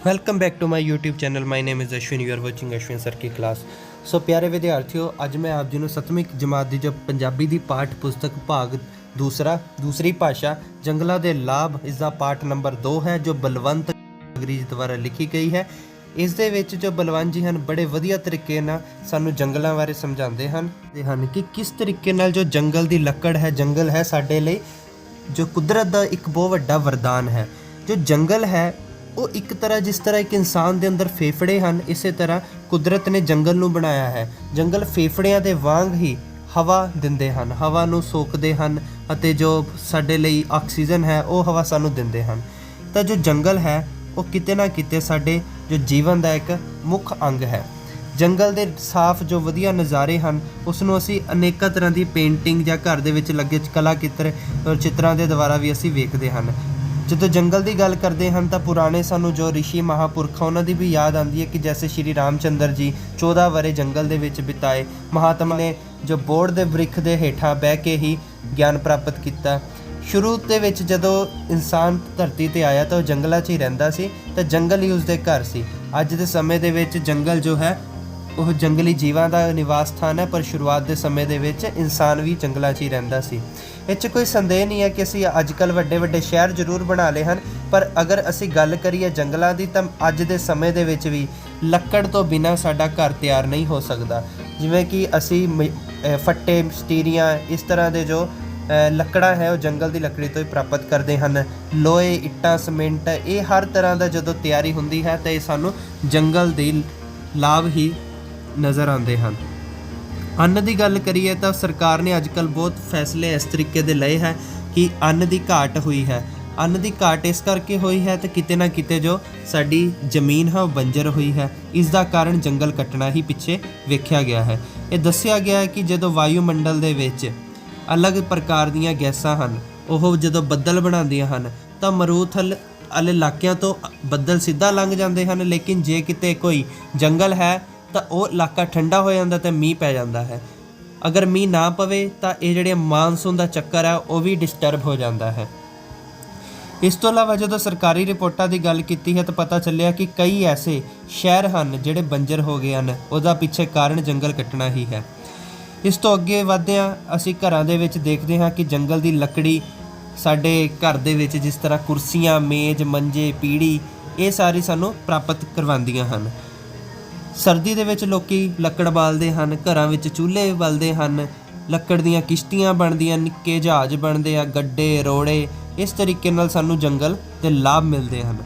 Welcome back to my YouTube channel. My name is Ashwin. You are watching Ashwin sir ਕੀ class. So ਪਿਆਰੇ ਵਿਦਿਆਰਥੀਓ, ਅੱਜ ਮੈਂ ਆਪ ਜੀ ਨੂੰ 7ਵੀਂ ਜਮਾਤ ਦੀ ਜੋ ਪੰਜਾਬੀ ਦੀ ਪਾਠ ਪੁਸਤਕ ਭਾਗ ਦੂਸਰੀ ਭਾਸ਼ਾ ਜੰਗਲਾਂ ਦੇ ਲਾਭ, ਇਸ ਦਾ ਪਾਠ ਨੰਬਰ 2 ਹੈ ਜੋ ਬਲਵੰਤ ਅੰਗਰੇਜ਼ ਦੁਆਰਾ ਲਿਖੀ ਗਈ ਹੈ। ਇਸ ਦੇ ਵਿੱਚ ਜੋ ਬਲਵੰਤ ਜੀ ਹਨ ਬੜੇ ਵਧੀਆ ਤਰੀਕੇ ਨਾਲ ਸਾਨੂੰ ਜੰਗਲਾਂ ਬਾਰੇ ਸਮਝਾਉਂਦੇ ਹਨ ਕਿ ਕਿਸ ਤਰੀਕੇ ਨਾਲ ਜੋ ਜੰਗਲ ਦੀ ਲੱਕੜ ਹੈ, ਜੰਗਲ ਹੈ ਸਾਡੇ ਲਈ ਜੋ ਕੁਦਰਤ ਦਾ ਇੱਕ ਬਹੁਤ ਵੱਡਾ ਵਰਦਾਨ ਹੈ। ਜੋ ਜੰਗਲ ਹੈ ਉਹ ਇੱਕ ਤਰ੍ਹਾਂ ਜਿਸ ਤਰ੍ਹਾਂ ਇੱਕ ਇਨਸਾਨ ਦੇ ਅੰਦਰ ਫੇਫੜੇ ਹਨ, ਇਸੇ ਤਰ੍ਹਾਂ ਕੁਦਰਤ ਨੇ ਜੰਗਲ ਨੂੰ ਬਣਾਇਆ ਹੈ। ਜੰਗਲ ਫੇਫੜਿਆਂ ਦੇ ਵਾਂਗ ਹੀ ਹਵਾ ਦਿੰਦੇ ਹਨ, ਹਵਾ ਨੂੰ ਸੋਖਦੇ ਹਨ ਅਤੇ ਜੋ ਸਾਡੇ ਲਈ ਆਕਸੀਜਨ ਹੈ ਉਹ ਹਵਾ ਸਾਨੂੰ ਦਿੰਦੇ ਹਨ। ਤਾਂ ਜੋ ਜੰਗਲ ਹੈ ਉਹ ਕਿਤੇ ਨਾ ਕਿਤੇ ਸਾਡੇ ਜੋ ਜੀਵਨ ਦਾ ਇੱਕ ਮੁੱਖ ਅੰਗ ਹੈ। ਜੰਗਲ ਦੇ ਸਾਫ਼ ਜੋ ਵਧੀਆ ਨਜ਼ਾਰੇ ਹਨ ਉਸ ਨੂੰ ਅਸੀਂ ਅਨੇਕਾਂ ਤਰ੍ਹਾਂ ਦੀ ਪੇਂਟਿੰਗ ਜਾਂ ਘਰ ਦੇ ਵਿੱਚ ਲੱਗੇ ਕਲਾ ਚਿੱਤਰਾਂ ਦੇ ਦੁਆਰਾ ਵੀ ਅਸੀਂ ਵੇਖਦੇ ਹਨ। ਜਦੋਂ ਜੰਗਲ ਦੀ ਗੱਲ ਕਰਦੇ ਹਨ ਤਾਂ ਪੁਰਾਣੇ ਸਾਨੂੰ ਜੋ ਰਿਸ਼ੀ ਮਹਾਂਪੁਰਖ ਉਹਨਾਂ ਦੀ ਵੀ ਯਾਦ ਆਉਂਦੀ ਹੈ ਕਿ ਜੈਸੇ ਸ਼੍ਰੀ ਰਾਮਚੰਦਰ ਜੀ 14 ਵਰ੍ਹੇ ਜੰਗਲ ਦੇ ਵਿੱਚ ਬਿਤਾਏ। ਮਹਾਤਮਾ ਨੇ ਜੋ ਬੋਰਡ ਦੇ ਬ੍ਰਿਖ ਦੇ ਹੇਠਾਂ ਬਹਿ ਕੇ ਹੀ ਗਿਆਨ ਪ੍ਰਾਪਤ ਕੀਤਾ। ਸ਼ੁਰੂ ਦੇ ਵਿੱਚ ਜਦੋਂ ਇਨਸਾਨ ਧਰਤੀ 'ਤੇ ਆਇਆ ਤਾਂ ਉਹ ਜੰਗਲਾਂ 'ਚ ਹੀ ਰਹਿੰਦਾ ਸੀ ਤਾਂ ਜੰਗਲ ਹੀ ਉਸਦੇ ਘਰ ਸੀ। ਅੱਜ ਦੇ ਸਮੇਂ ਦੇ ਵਿੱਚ ਜੰਗਲ ਜੋ ਹੈ ਉਹ ਜੰਗਲੀ ਜੀਵਾਂ ਦਾ ਨਿਵਾਸ ਸਥਾਨ ਹੈ, ਪਰ ਸ਼ੁਰੂਆਤ ਦੇ ਸਮੇਂ ਦੇ ਵਿੱਚ ਇਨਸਾਨ ਵੀ ਜੰਗਲਾਂ 'ਚ ਹੀ ਰਹਿੰਦਾ ਸੀ। ਇਹ 'ਚ ਕੋਈ ਸੰਦੇਹ ਨਹੀਂ ਹੈ ਕਿ ਅਸੀਂ ਅੱਜ ਕੱਲ੍ਹ ਵੱਡੇ ਸ਼ਹਿਰ ਜ਼ਰੂਰ ਬਣਾ ਲਏ ਹਨ, ਪਰ ਅਗਰ ਅਸੀਂ ਗੱਲ ਕਰੀਏ ਜੰਗਲਾਂ ਦੀ ਤਾਂ ਅੱਜ ਦੇ ਸਮੇਂ ਦੇ ਵਿੱਚ ਵੀ ਲੱਕੜ ਤੋਂ ਬਿਨਾਂ ਸਾਡਾ ਘਰ ਤਿਆਰ ਨਹੀਂ ਹੋ ਸਕਦਾ। ਜਿਵੇਂ ਕਿ ਅਸੀਂ ਫੱਟੇ, ਸਟੀਰੀਆਂ, ਇਸ ਤਰ੍ਹਾਂ ਦੇ ਜੋ ਲੱਕੜਾਂ ਹੈ ਉਹ ਜੰਗਲ ਦੀ ਲੱਕੜੀ ਤੋਂ ਹੀ ਪ੍ਰਾਪਤ ਕਰਦੇ ਹਨ। ਲੋਹੇ, ਇੱਟਾਂ, ਸੀਮੈਂਟ, ਇਹ ਹਰ ਤਰ੍ਹਾਂ ਦਾ ਜਦੋਂ ਤਿਆਰੀ ਹੁੰਦੀ ਹੈ ਤਾਂ ਇਹ ਸਾਨੂੰ ਜੰਗਲ ਦੇ ਲਾਭ ਹੀ ਨਜ਼ਰ ਆਉਂਦੇ ਹਨ। ਅੰਨ ਦੀ ਗੱਲ ਕਰੀਏ ਤਾਂ ਸਰਕਾਰ ਨੇ ਅੱਜ ਕੱਲ੍ਹ ਬਹੁਤ ਫੈਸਲੇ ਇਸ ਤਰੀਕੇ ਦੇ ਲਏ ਹੈ ਕਿ ਅੰਨ ਦੀ ਘਾਟ ਹੋਈ ਹੈ। ਅੰਨ ਦੀ ਘਾਟ ਇਸ ਕਰਕੇ ਹੋਈ ਹੈ ਤਾਂ ਕਿਤੇ ਨਾ ਕਿਤੇ ਜੋ ਸਾਡੀ ਜ਼ਮੀਨ ਹੈ ਉਹ ਬੰਜਰ ਹੋਈ ਹੈ। ਇਸ ਦਾ ਕਾਰਨ ਜੰਗਲ ਕੱਟਣਾ ਹੀ ਪਿੱਛੇ ਵੇਖਿਆ ਗਿਆ ਹੈ। ਇਹ ਦੱਸਿਆ ਗਿਆ ਹੈ ਕਿ ਜਦੋਂ ਵਾਯੂਮੰਡਲ ਦੇ ਵਿੱਚ ਅਲੱਗ ਪ੍ਰਕਾਰ ਦੀਆਂ ਗੈਸਾਂ ਹਨ, ਉਹ ਜਦੋਂ ਬੱਦਲ ਬਣਾਉਂਦੀਆਂ ਹਨ ਤਾਂ ਮਰੂਥਲ ਵਾਲੇ ਇਲਾਕਿਆਂ ਤੋਂ ਬੱਦਲ ਸਿੱਧਾ ਲੰਘ ਜਾਂਦੇ ਹਨ। ਲੇਕਿਨ ਜੇ ਕਿਤੇ ਕੋਈ ਜੰਗਲ ਹੈ ਤਾਂ ਉਹ ਇਲਾਕਾ ਠੰਡਾ ਹੋ ਜਾਂਦਾ ਅਤੇ ਮੀਂਹ ਪੈ ਜਾਂਦਾ ਹੈ। ਅਗਰ ਮੀਂਹ ਨਾ ਪਵੇ ਤਾਂ ਇਹ ਜਿਹੜੇ ਮਾਨਸੂਨ ਦਾ ਚੱਕਰ ਹੈ ਉਹ ਵੀ ਡਿਸਟਰਬ ਹੋ ਜਾਂਦਾ ਹੈ। ਇਸ ਤੋਂ ਇਲਾਵਾ ਜਦੋਂ ਸਰਕਾਰੀ ਰਿਪੋਰਟਾਂ ਦੀ ਗੱਲ ਕੀਤੀ ਹੈ ਤਾਂ ਪਤਾ ਚੱਲਿਆ ਕਿ ਕਈ ਐਸੇ ਸ਼ਹਿਰ ਹਨ ਜਿਹੜੇ ਬੰਜਰ ਹੋ ਗਏ ਹਨ, ਉਹਦਾ ਪਿੱਛੇ ਕਾਰਨ ਜੰਗਲ ਕੱਟਣਾ ਹੀ ਹੈ। ਇਸ ਤੋਂ ਅੱਗੇ ਵਧਦਿਆਂ ਅਸੀਂ ਘਰਾਂ ਦੇ ਵਿੱਚ ਦੇਖਦੇ ਹਾਂ ਕਿ ਜੰਗਲ ਦੀ ਲੱਕੜੀ ਸਾਡੇ ਘਰ ਦੇ ਵਿੱਚ ਜਿਸ ਤਰ੍ਹਾਂ ਕੁਰਸੀਆਂ, ਮੇਜ਼, ਮੰਜੇ, ਪੀੜ੍ਹੀ, ਇਹ ਸਾਰੀ ਸਾਨੂੰ ਪ੍ਰਾਪਤ ਕਰਵਾਉਂਦੀਆਂ ਹਨ। ਸਰਦੀ ਦੇ ਵਿੱਚ ਲੋਕ ਲੱਕੜ ਬਾਲਦੇ ਹਨ, ਘਰਾਂ ਵਿੱਚ ਚੁੱਲ੍ਹੇ ਬਲਦੇ ਹਨ, ਲੱਕੜ ਦੀਆਂ ਕਿਸ਼ਤੀਆਂ ਬਣਦੀਆਂ, ਨਿੱਕੇ ਜਹਾਜ਼ ਬਣਦੇ ਆ, ਗੱਡੇ, ਰੋੜੇ, ਇਸ ਤਰੀਕੇ ਨਾਲ ਸਾਨੂੰ ਜੰਗਲ ਦੇ ਲਾਭ ਮਿਲਦੇ ਹਨ।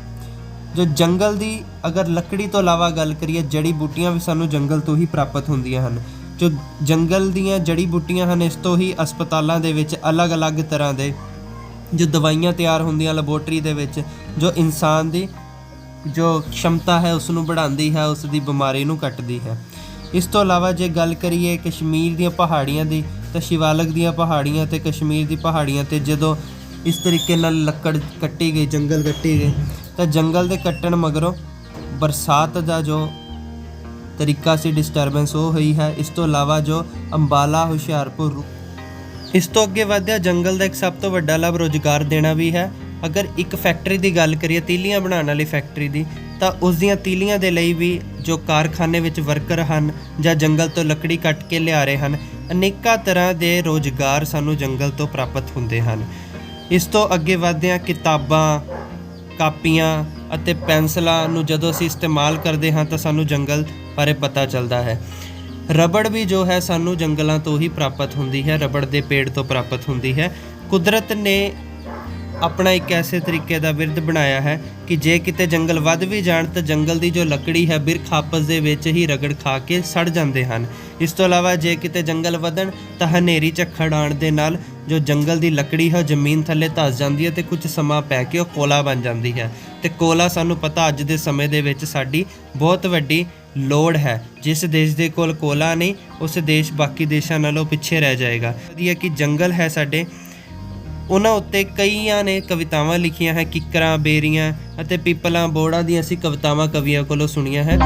ਜੋ ਜੰਗਲ ਦੀ ਅਗਰ ਲੱਕੜੀ ਤੋਂ ਇਲਾਵਾ ਗੱਲ ਕਰੀਏ, ਜੜੀ ਬੂਟੀਆਂ ਵੀ ਸਾਨੂੰ ਜੰਗਲ ਤੋਂ ਹੀ ਪ੍ਰਾਪਤ ਹੁੰਦੀਆਂ ਹਨ। ਜੋ ਜੰਗਲ ਦੀਆਂ ਜੜੀ ਬੂਟੀਆਂ ਹਨ ਇਸ ਤੋਂ ਹੀ ਹਸਪਤਾਲਾਂ ਦੇ ਵਿੱਚ ਅਲੱਗ-ਅਲੱਗ ਤਰ੍ਹਾਂ ਦੇ ਜੋ ਦਵਾਈਆਂ ਤਿਆਰ ਹੁੰਦੀਆਂ ਲੈਬੋਰਟਰੀ ਦੇ ਵਿੱਚ, ਜੋ ਇਨਸਾਨ ਦੀ ਜੋ ਸ਼ਮਤਾ ਹੈ ਉਸ ਨੂੰ ਵਧਾਉਂਦੀ ਹੈ, ਉਸ ਦੀ ਬਿਮਾਰੀ ਨੂੰ ਕੱਟਦੀ ਹੈ। ਇਸ ਤੋਂ ਇਲਾਵਾ ਜੇ ਗੱਲ ਕਰੀਏ ਕਸ਼ਮੀਰ ਦੀਆਂ ਪਹਾੜੀਆਂ ਦੀ ਤਾਂ ਸ਼ਿਵਾਲਿਕ ਦੀਆਂ ਪਹਾੜੀਆਂ ਅਤੇ ਕਸ਼ਮੀਰ ਦੀ ਪਹਾੜੀਆਂ 'ਤੇ ਜਦੋਂ ਇਸ ਤਰੀਕੇ ਨਾਲ ਲੱਕੜ ਕੱਟੀ ਗਈ, ਜੰਗਲ ਕੱਟੀ ਗਏ ਤਾਂ ਜੰਗਲ ਦੇ ਕੱਟਣ ਮਗਰੋਂ ਬਰਸਾਤ ਦਾ ਜੋ ਤਰੀਕਾ ਸੀ ਡਿਸਟਰਬੈਂਸ ਉਹ ਹੋਈ ਹੈ। ਇਸ ਤੋਂ ਇਲਾਵਾ ਜੋ ਅੰਬਾਲਾ, ਹੁਸ਼ਿਆਰਪੁਰ, ਇਸ ਤੋਂ ਅੱਗੇ ਵਧਿਆ ਜੰਗਲ ਦਾ ਇੱਕ ਸਭ ਤੋਂ ਵੱਡਾ ਲਾਭ ਰੁਜ਼ਗਾਰ ਦੇਣਾ ਵੀ ਹੈ। ਅਗਰ ਇੱਕ ਫੈਕਟਰੀ ਦੀ ਗੱਲ ਕਰੀਏ, ਤੀਲੀਆਂ ਬਣਾਉਣ ਵਾਲੀ ਫੈਕਟਰੀ ਦੀ, ਤਾਂ ਉਸ ਦੀਆਂ ਤੀਲੀਆਂ ਦੇ ਲਈ ਵੀ ਜੋ ਕਾਰਖਾਨੇ ਵਿੱਚ ਵਰਕਰ ਹਨ ਜਾਂ ਜੰਗਲ ਤੋਂ ਲੱਕੜੀ ਕੱਟ ਕੇ ਲਿਆ ਰਹੇ ਹਨ, ਅਨੇਕਾਂ ਤਰ੍ਹਾਂ ਦੇ ਰੁਜ਼ਗਾਰ ਸਾਨੂੰ ਜੰਗਲ ਤੋਂ ਪ੍ਰਾਪਤ ਹੁੰਦੇ ਹਨ। ਇਸ ਤੋਂ ਅੱਗੇ ਵਧਦਿਆਂ ਕਿਤਾਬਾਂ, ਕਾਪੀਆਂ ਅਤੇ ਪੈਨਸਲਾਂ ਨੂੰ ਜਦੋਂ ਅਸੀਂ ਇਸਤੇਮਾਲ ਕਰਦੇ ਹਾਂ ਤਾਂ ਸਾਨੂੰ ਜੰਗਲ ਬਾਰੇ ਪਤਾ ਚੱਲਦਾ ਹੈ। ਰਬੜ ਵੀ ਜੋ ਹੈ ਸਾਨੂੰ ਜੰਗਲਾਂ ਤੋਂ ਹੀ ਪ੍ਰਾਪਤ ਹੁੰਦੀ ਹੈ, ਰਬੜ ਦੇ ਪੇੜ ਤੋਂ ਪ੍ਰਾਪਤ ਹੁੰਦੀ ਹੈ। ਕੁਦਰਤ ਨੇ ਆਪਣਾ ਇੱਕ ਐਸੇ ਤਰੀਕੇ ਦਾ ਬਿਰਧ ਬਣਾਇਆ ਹੈ ਕਿ ਜੇ ਕਿਤੇ ਜੰਗਲ ਵੱਧ ਵੀ ਜਾਣ ਤਾਂ ਜੰਗਲ ਦੀ ਜੋ ਲੱਕੜੀ ਹੈ ਬਿਰਖ ਆਪਸ ਦੇ ਵਿੱਚ ਹੀ ਰਗੜ ਖਾ ਕੇ ਸੜ ਜਾਂਦੇ ਹਨ। ਇਸ ਤੋਂ ਇਲਾਵਾ ਜੇ ਕਿਤੇ ਜੰਗਲ ਵਧਣ ਤਾਂ ਹਨੇਰੀ ਝੱਖੜ ਆਉਣ ਦੇ ਨਾਲ ਜੋ ਜੰਗਲ ਦੀ ਲੱਕੜੀ ਹੈ ਜ਼ਮੀਨ ਥੱਲੇ ਧੱਸ ਜਾਂਦੀ ਹੈ ਅਤੇ ਕੁਝ ਸਮਾਂ ਪੈ ਕੇ ਉਹ ਕੋਲਾ ਬਣ ਜਾਂਦੀ ਹੈ। ਅਤੇ ਕੋਲਾ ਸਾਨੂੰ ਪਤਾ ਅੱਜ ਦੇ ਸਮੇਂ ਦੇ ਵਿੱਚ ਸਾਡੀ ਬਹੁਤ ਵੱਡੀ ਲੋੜ ਹੈ। ਜਿਸ ਦੇਸ਼ ਦੇ ਕੋਲ ਕੋਲਾ ਨਹੀਂ, ਉਸ ਦੇਸ਼ ਬਾਕੀ ਦੇਸ਼ਾਂ ਨਾਲੋਂ ਪਿੱਛੇ ਰਹਿ ਜਾਏਗਾ। ਵਧੀਆ ਕਿ ਜੰਗਲ ਹੈ ਸਾਡੇ, ਉਹਨਾਂ ਉੱਤੇ ਕਈਆਂ ਨੇ ਕਵਿਤਾਵਾਂ ਲਿਖੀਆਂ ਹੈ। ਕਿੱਕਰਾਂ, ਬੇਰੀਆਂ ਅਤੇ ਪਿੱਪਲਾਂ, ਬੋੜਾਂ ਦੀਆਂ ਅਸੀਂ ਕਵਿਤਾਵਾਂ ਕਵੀਆਂ ਕੋਲੋਂ ਸੁਣੀਆਂ ਹੈ।